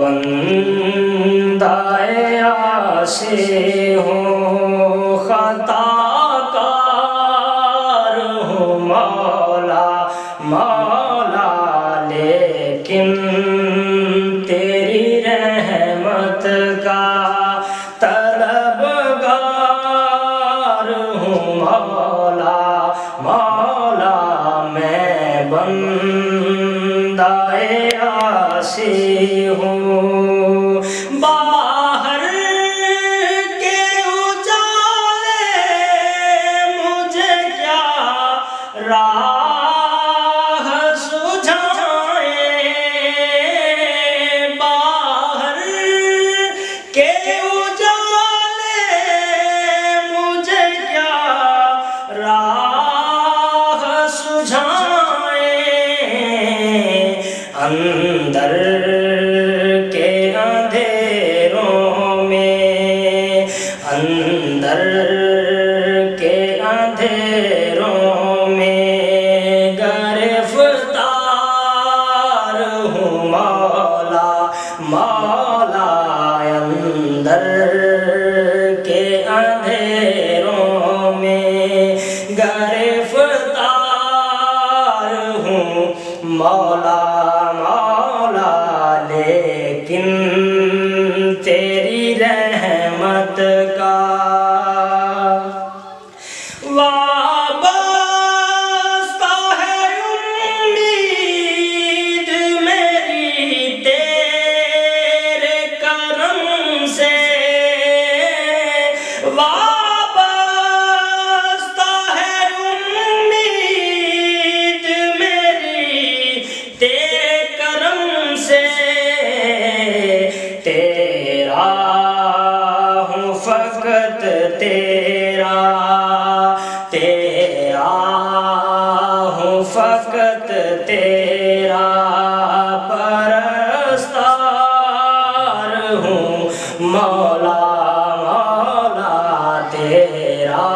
बंदा-ए-आसी हूँ, खताकार हूँ मौला मौला, लेकिन तेरी रहमत का तलबगार हूँ मौला मौला। मैं बंदा-ए-आसी हूँ, बाहर के उजाले मुझे क्या राह सुझाए, बाहर के उजाले मुझे क्या राह सुझाए, अंदर के अंधेरों में, अंदर के अंधेरों में गिरफ्तार हूँ मौला मौला, अंदर के अंधेरों में गिरफ्तार हूँ मौला मौला, लेकिन तेरी रहमत का वाबस्ता है उम्मीद मेरी तेरे करम से, वाबस्ता है उम्मीद मेरी तेरे करम से, तेरा हूँ फकत तेरा, तेरा हूँ फकत तेरा, परस्तार हूँ मौला मौला, तेरा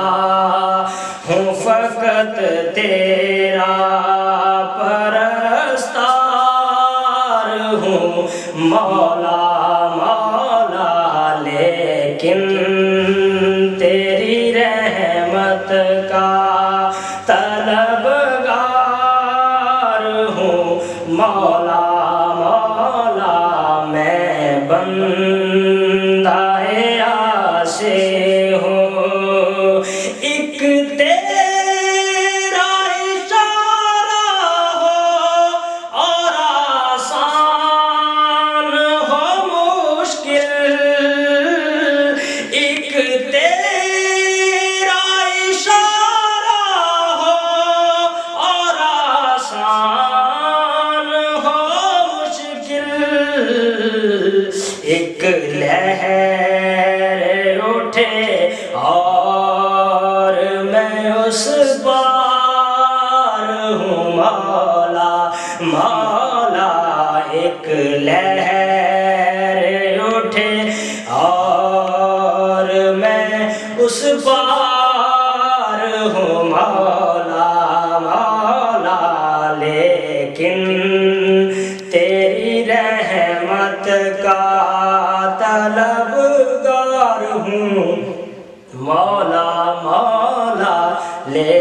हूँ फकत तेरा, परस्तार हूँ मौला मौला, लेकिन तेरी रहमत का तलबगार हूँ मौला मौला। मैं बंदा-ए-आसी हूँ, एक तेरा इशारा हो और आसान हो मुश्किल, एक तेरा इशारा हो और आसान हो मुश्किल, एक लहर उठे और मैं उस पार हूँ मौला मौला, एक लहर उठे और मैं उस पार हूँ मौला मौला, लेकिन तेरी रहमत का तलबगार हूँ मौला मौला, ले